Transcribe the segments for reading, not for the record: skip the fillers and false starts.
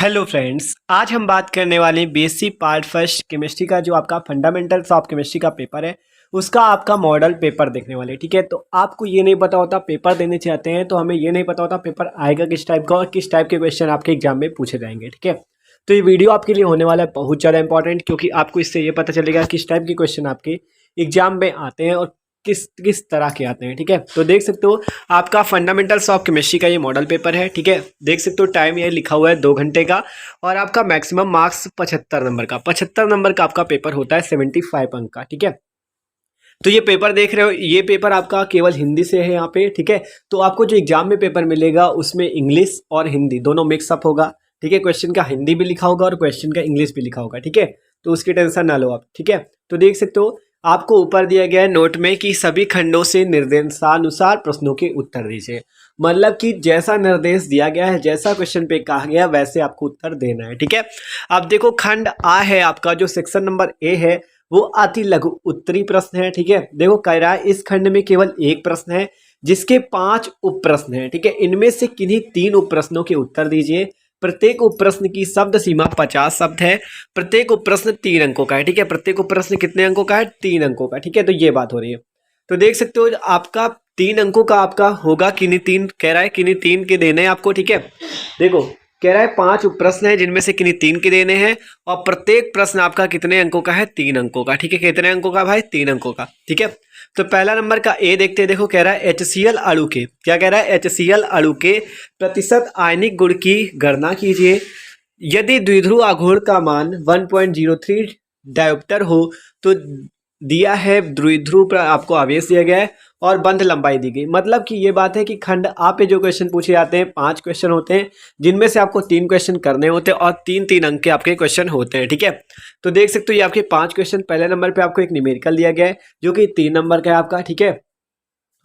Hello friends, आज हम बात करने वाले हैं बीएससी पार्ट फर्स्ट केमिस्ट्री का जो आपका फंडामेंटल्स ऑफ केमिस्ट्री का पेपर है उसका आपका मॉडल पेपर देखने वाले। ठीक है, तो आपको ये नहीं पता होता पेपर देने चाहते हैं तो हमें ये नहीं पता होता पेपर आएगा किस टाइप का और किस टाइप के क्वेश्चन आपके एग्जाम में पूछे जाएंगे। ठीक है, तो ये वीडियो आपके लिए होने वाला है बहुत ज़्यादा इंपॉर्टेंट, क्योंकि आपको इससे ये पता चलेगा किस टाइप के क्वेश्चन आपके एग्जाम में आते हैं और किस किस तरह के आते हैं। ठीक है, तो देख सकते हो आपका फंडामेंटल्स ऑफ केमिस्ट्री का ये मॉडल पेपर है। ठीक है, देख सकते हो टाइम ये लिखा हुआ है 2 घंटे का और आपका मैक्सिमम मार्क्स 75 नंबर का आपका पेपर होता है 75 अंक का। ठीक है, तो ये पेपर देख रहे हो, ये पेपर आपका केवल हिंदी से है यहाँ पे। ठीक है, तो आपको जो एग्जाम में पेपर मिलेगा उसमें इंग्लिश और हिंदी दोनों मिक्सअप होगा। ठीक है, क्वेश्चन का हिंदी भी लिखा होगा और क्वेश्चन का इंग्लिश भी लिखा होगा। ठीक है, तो उसकी टेंशन ना लो आप। ठीक है, तो देख सकते हो आपको ऊपर दिया गया है नोट में कि सभी खंडों से निर्देशानुसार प्रश्नों के उत्तर दीजिए। मतलब कि जैसा निर्देश दिया गया है, जैसा क्वेश्चन पे कहा गया वैसे आपको उत्तर देना है। ठीक है, अब देखो खंड आ है आपका, जो सेक्शन नंबर ए है वो अति लघु उत्तरी प्रश्न है। ठीक है, देखो कह रहा है इस खंड में केवल एक प्रश्न है जिसके 5 उप प्रश्न हैं। ठीक है, इनमें से किन्हीं 3 उप प्रश्नों के उत्तर दीजिए। प्रत्येक उप प्रश्न की शब्द सीमा 50 शब्द है। प्रत्येक उप प्रश्न 3 अंकों का है। ठीक है, प्रत्येक उप प्रश्न कितने अंकों का है? 3 अंकों का। ठीक है, तो ये बात हो रही है। तो देख सकते हो आपका 3 अंकों का आपका होगा, किन्हीं 3 कह रहा है, किन्हीं 3 के देने हैं आपको। ठीक है, देखो कह रहा है 5 उप प्रश्न है जिनमें से किन्हीं 3 के देने हैं और प्रत्येक प्रश्न आपका कितने अंकों का है? 3 अंकों का। ठीक है, कितने अंकों का भाई? 3 अंकों का। ठीक है, तो पहला नंबर का ए देखते हैं। देखो कह रहा है HCl अणु के, क्या कह रहा है? HCl अणु के प्रतिशत आयनिक गुण की गणना कीजिए। यदि द्विध्रुव आघूर्ण का मान 1.03 डायोप्टर हो तो दिया है द्विध्रुव पर आपको आवेश दिया गया है और बंध लंबाई दी गई। मतलब कि ये बात है कि खंड आ पे जो क्वेश्चन पूछे जाते हैं 5 क्वेश्चन होते हैं जिनमें से आपको 3 क्वेश्चन करने होते हैं और 3-3 अंक के आपके क्वेश्चन होते हैं। ठीक है, तो देख सकते हो ये आपके 5 क्वेश्चन। पहले नंबर पे आपको एक न्यूमेरिकल दिया गया है जो कि 3 नंबर का है आपका। ठीक है,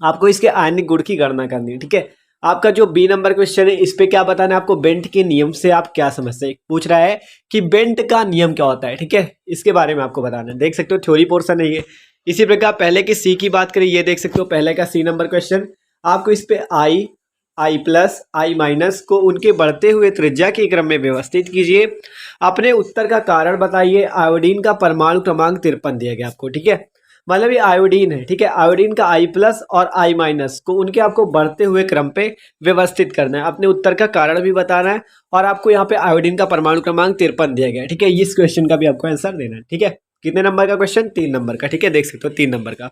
आपको इसके आयनिक गुण की गणना करनी है। ठीक है, आपका जो बी नंबर क्वेश्चन है इस पे क्या बताना है आपको? बेंट के नियम से आप क्या समझते हैं? पूछ रहा है कि बेंट का नियम क्या होता है। ठीक है, इसके बारे में आपको बताना है। देख सकते हो थ्योरी पोर्शन है ये। इसी प्रकार पहले की सी की बात करें, ये देख सकते हो पहले का सी नंबर क्वेश्चन। आपको इस पे आई प्लस आई माइनस को उनके बढ़ते हुए त्रिज्या के क्रम में व्यवस्थित कीजिए। अपने उत्तर का कारण बताइए। आयोडीन का परमाणु क्रमांक 53 दिया गया आपको। ठीक है, मतलब ये आयोडीन है। ठीक है, आयोडीन का आई प्लस और आई माइनस को उनके आपको बढ़ते हुए क्रम पे व्यवस्थित करना है। अपने उत्तर का कारण भी बताना है और आपको यहाँ पे आयोडीन का परमाणु क्रमांक 53 दिया गया है। ठीक है, इस क्वेश्चन का भी आपको आंसर देना है। ठीक है, कितने नंबर का क्वेश्चन? 3 नंबर का। ठीक है, देख सकते हो 3 नंबर का।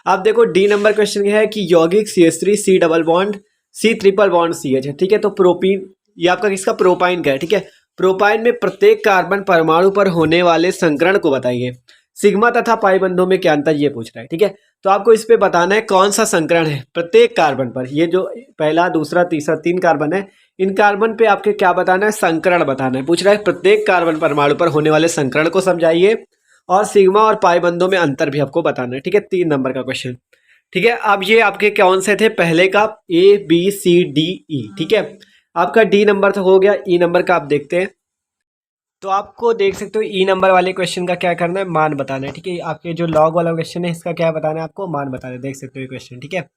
अब देखो डी नंबर क्वेश्चन है कि यौगिक CH3 C double bond C triple bond CH है। ठीक है, तो प्रोपीन ये आपका किसका? प्रोपाइन का है। ठीक है, प्रोपाइन में प्रत्येक कार्बन परमाणु पर होने वाले संकरण को बताइए। सिग्मा तथा पाई बंधों में क्या अंतर, ये पूछ रहा है। ठीक है, तो आपको इस पे बताना है कौन सा संकरण है प्रत्येक कार्बन पर। ये जो पहला, दूसरा, तीसरा 3 कार्बन है, इन कार्बन पे आपके क्या बताना है? संकरण बताना है। पूछ रहा है प्रत्येक कार्बन परमाणु पर होने वाले संकरण को समझाइए और सिग्मा और पाई बंधों में अंतर भी आपको बताना है। ठीक है, 3 नंबर का क्वेश्चन। ठीक है, अब ये आपके कौन से थे? पहले का ABCDE। ठीक है, आपका डी नंबर तो हो गया। ई नंबर का आप देखते हैं, तो आपको देख सकते हो ई नंबर वाले क्वेश्चन का क्या करना है? मान बताना है। ठीक है, आपके जो लॉग वाला क्वेश्चन है इसका क्या बताना है आपको? मान बताना है। देख सकते हो ये क्वेश्चन। ठीक है,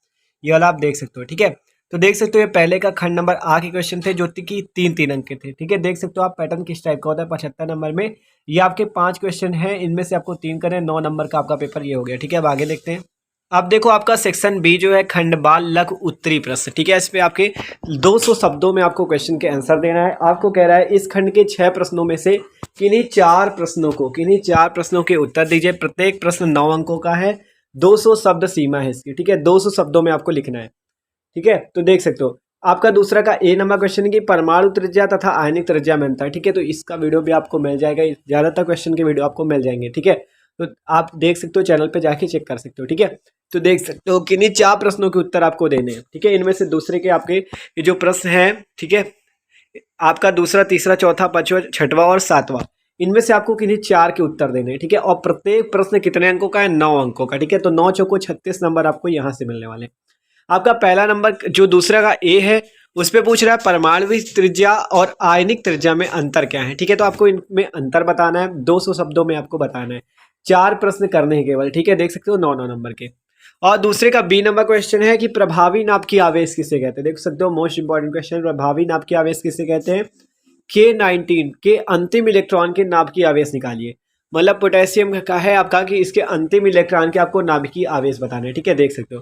ये वाला आप देख सकते हो। ठीक है, तो देख सकते हो ये पहले का खंड नंबर आ के क्वेश्चन थे जो कि 3-3 अंक के थे। ठीक है, देख सकते हो आप पैटर्न किस टाइप का होता है। 75 नंबर में ये आपके 5 क्वेश्चन हैं, इनमें से आपको 3 करें, 9 नंबर का आपका पेपर ये हो गया। ठीक है, अब आगे देखते हैं। अब देखो आपका सेक्शन बी जो है खंडबाल लघु उत्तरी प्रश्न। ठीक है, इस पे आपके 200 शब्दों में आपको क्वेश्चन के आंसर देना है। आपको कह रहा है इस खंड के 6 प्रश्नों में से किन्हीं 4 प्रश्नों के उत्तर दीजिए। प्रत्येक प्रश्न 9 अंकों का है। 200 शब्द सीमा है इसकी। ठीक है, 200 शब्दों में आपको लिखना है। ठीक है, तो देख सकते हो आपका दूसरा का ए नंबर क्वेश्चन है कि परमाणु त्रिज्या तथा आयनिक त्रिज्या में अंतर। ठीक है, तो इसका वीडियो भी आपको मिल जाएगा, ज्यादातर क्वेश्चन के वीडियो आपको मिल जाएंगे। ठीक है, तो आप देख सकते हो, चैनल पे जाके चेक कर सकते हो। ठीक है, तो देख सकते हो किन्हीं 4 प्रश्नों के उत्तर आपको देने हैं। ठीक है, इनमें से दूसरे के आपके ये जो प्रश्न है, ठीक है, आपका दूसरा, तीसरा, चौथा, पांचवा, छठवां और सातवां, इनमें से आपको किन्हीं 4 के उत्तर देने हैं। ठीक है, और प्रत्येक प्रश्न कितने अंकों का है? 9 अंकों का। ठीक है, तो 9 चौको 36 नंबर आपको यहाँ से मिलने वाले हैं। आपका पहला नंबर जो दूसरा का ए है उस पे पूछ रहा है परमाणविक त्रिज्या और आयनिक त्रिज्या में अंतर क्या है। ठीक है, तो आपको इनमें अंतर बताना है, 200 शब्दों में आपको बताना है। 4 प्रश्न करने हैं केवल। ठीक है, देख सकते हो 9-9 नंबर के। और दूसरे का बी नंबर क्वेश्चन है कि प्रभावी नाप की आवेश किसे कहते हैं। देख सकते हो मोस्ट इंपॉर्टेंट क्वेश्चन, प्रभावी नाप की आवेश किसे कहते हैं? K19 के अंतिम इलेक्ट्रॉन के नाभिकीय आवेश निकालिए। मतलब पोटेशियम का है आपका कि इसके अंतिम इलेक्ट्रॉन के आपको नाभिकीय आवेश बताने, ठीक है, देख सकते हो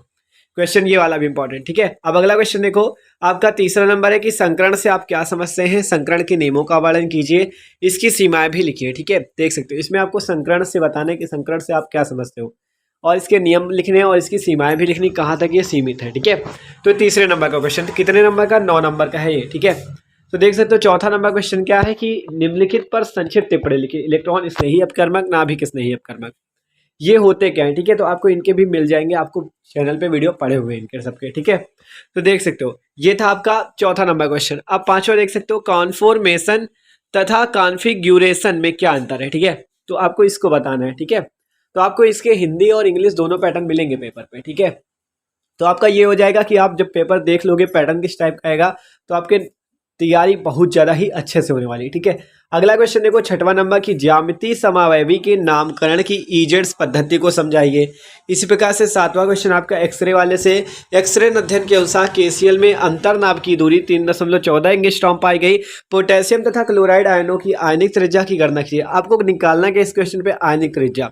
क्वेश्चन ये वाला भी इंपॉर्टेंट, ठीक है। अब अगला क्वेश्चन देखो, आपका तीसरा नंबर है कि संकरण से आप क्या समझते हैं, संकरण के नियमों का वर्णन कीजिए, इसकी सीमाएं भी लिखिए, ठीक है, देख सकते हो इसमें आपको संकरण से बताना है कि संकरण से आप क्या समझते हो और इसके नियम लिखने हैं और इसकी सीमाएं भी लिखनी, कहाँ तक ये सीमित है, ठीक है। तो तीसरे नंबर का क्वेश्चन कितने नंबर का, 9 नंबर का है ये, ठीक है। तो देख सकते हो चौथा नंबर क्वेश्चन क्या है कि निम्नलिखित पर संक्षिप्त टिप्पणी लिखिए, इलेक्ट्रॉन स्नेही अपकर्मक, नाभिक स्नेही अपकर्मक, ये होते क्या है, ठीक है। तो आपको इनके भी मिल जाएंगे, आपको चैनल पे वीडियो पड़े हुए हैं इनके सबके, ठीक है। तो देख सकते हो ये था आपका चौथा नंबर क्वेश्चन। अब पांचवा देख सकते हो, कॉन्फॉर्मेशन तथा कॉन्फ़िगरेशन में क्या अंतर है, ठीक है। तो आपको इसको बताना है, ठीक है। तो आपको इसके हिंदी और इंग्लिश दोनों पैटर्न मिलेंगे पेपर पे, ठीक है। तो आपका ये हो जाएगा कि आप जब पेपर देख लोगे पैटर्न किस टाइप का आएगा तो आपके तैयारी बहुत ज़्यादा ही अच्छे से होने वाली है, ठीक है। अगला क्वेश्चन देखो, छठवां नंबर की ज्यामितीय समावयवी के नामकरण की ईजेड्स पद्धति को समझाइए। इसी प्रकार से सातवां क्वेश्चन आपका एक्सरे वाले से, एक्सरे अध्ययन के अनुसार केसीएल में अंतर्नाभ की दूरी 3.14 एंगस्ट्रॉम पाई गई। पोटेशियम तथा क्लोराइड आयनों की आयनिक त्रिज्या की गणना कीजिए। आपको निकालना है इस क्वेश्चन पे आयनिक त्रिज्या।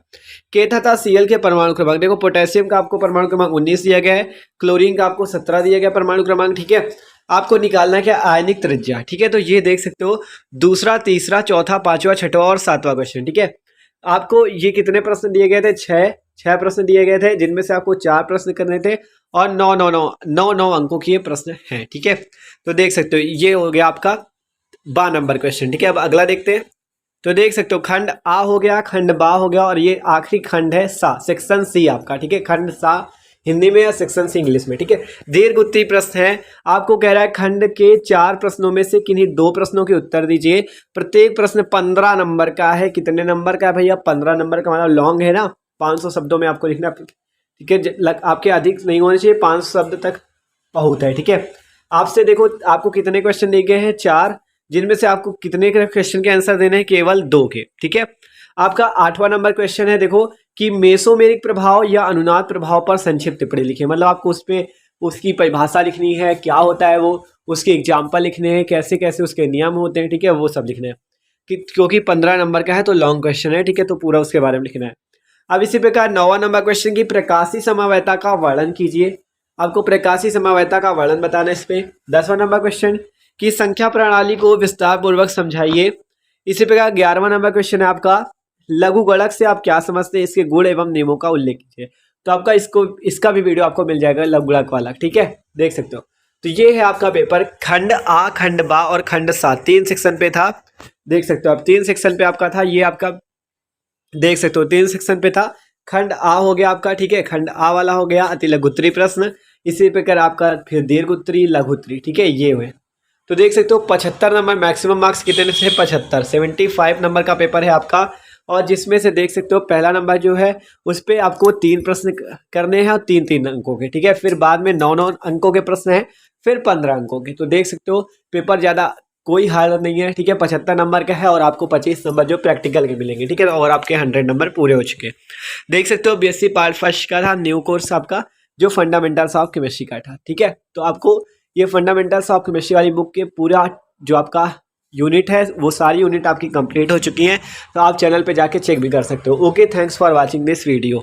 के तथा सीएल के परमाणु क्रमांक, देखो पोटेशियम का आपको परमाणु क्रमांक 19 दिया गया है, क्लोरीन का आपको 17 दिया गया परमाणु क्रमांक, ठीक है। आपको निकालना है क्या, आयनिक त्रिज्या, ठीक है। तो ये देख सकते हो दूसरा, तीसरा, चौथा, पांचवा, छठवा और सातवां क्वेश्चन, ठीक है। आपको ये कितने प्रश्न दिए गए थे, छह प्रश्न दिए गए थे, जिनमें से आपको 4 प्रश्न करने थे और 9 अंकों के ये प्रश्न हैं, ठीक है। तो देख सकते हो ये हो गया आपका 12 नंबर क्वेश्चन, ठीक है। अब अगला देखते हैं। तो देख सकते हो खंड आ हो गया, खंड बा हो गया और ये आखिरी खंड है सा, सेक्शन सी आपका, ठीक है। खंड सा हिंदी में या सेक्शन सी इंग्लिश में, ठीक है। दीर्घ उत्तरीय प्रश्न है, आपको कह रहा है खंड के 4 प्रश्नों में से किन्हीं 2 प्रश्नों के उत्तर दीजिए। प्रत्येक प्रश्न 15 नंबर का है। कितने नंबर का है भैया, 15 नंबर का, मतलब लॉन्ग है ना, 500 शब्दों में आपको लिखना, ठीक है। आपके अधिक नहीं होने चाहिए, 500 शब्द तक बहुत है, ठीक है। आपसे देखो आपको कितने क्वेश्चन दिए गए हैं, 4, जिनमें से आपको कितने क्वेश्चन के आंसर देने हैं, केवल 2 के, ठीक है। आपका 8वां नंबर क्वेश्चन है, देखो कि मेसोमेरिक प्रभाव या अनुनाद प्रभाव पर संक्षिप्त टिप्पणी लिखिए। मतलब आपको उस पे उसकी परिभाषा लिखनी है, क्या होता है वो, उसके एग्जाम्पल लिखने हैं, कैसे कैसे उसके नियम होते हैं, ठीक है, वो सब लिखना है। क्योंकि 15 नंबर का है तो लॉन्ग क्वेश्चन है, ठीक है, तो पूरा उसके बारे में लिखना है। अब इसी प्रकार 9वां नंबर क्वेश्चन की प्रकाशीय समवायता का वर्णन कीजिए। आपको प्रकाशीय समवायता का वर्णन बताना है इस पे। 10वां नंबर क्वेश्चन की संख्या प्रणाली को विस्तार पूर्वक समझाइए। इसी प्रकार 11वां नंबर क्वेश्चन है आपका लघुगणक से आप क्या समझते हैं, इसके गुण एवं नियमों का उल्लेख कीजिए। तो आपका इसका भी वीडियो आपको मिल जाएगा लघुगणक वाला, ठीक है, देख सकते हो। तो ये है आपका पेपर, खंड आ, खंड बा और खंड सा, 3 सेक्शन पे था, देख सकते हो। अब 3 सेक्शन पे आपका था, ये आपका देख सकते हो 3 सेक्शन पे था। खंड आ हो गया आपका, ठीक है, खंड आ वाला हो गया अति लघु उत्तरीय प्रश्न। इसी प्रकार आपका फिर दीर्घ उत्तरीय, लघु उत्तरीय, ठीक है, ये हुए। तो देख सकते हो 75 नंबर मैक्सिमम मार्क्स कितने से, 75, 75 नंबर का पेपर है आपका। और जिसमें से देख सकते हो पहला नंबर जो है उस पर आपको 3 प्रश्न करने हैं और 3-3 अंकों के, ठीक है। फिर बाद में 9-9 अंकों के प्रश्न हैं, फिर 15 अंकों के। तो देख सकते हो पेपर ज़्यादा कोई हार्ड नहीं है, ठीक है। 75 नंबर का है और आपको 25 नंबर जो प्रैक्टिकल के मिलेंगे, ठीक है। और आपके 100 नंबर पूरे हो चुके हैं। देख सकते हो बीएससी पार्ट फर्स्ट का था न्यू कोर्स आपका, जो फंडामेंटल्स ऑफ केमिस्ट्री का था, ठीक है। तो आपको ये फंडामेंटल्स ऑफ केमिस्ट्री वाली बुक के पूरा जो आपका यूनिट है वो सारी यूनिट आपकी कंप्लीट हो चुकी हैं। तो आप चैनल पे जाके चेक भी कर सकते हो। Okay, thanks for watching this video.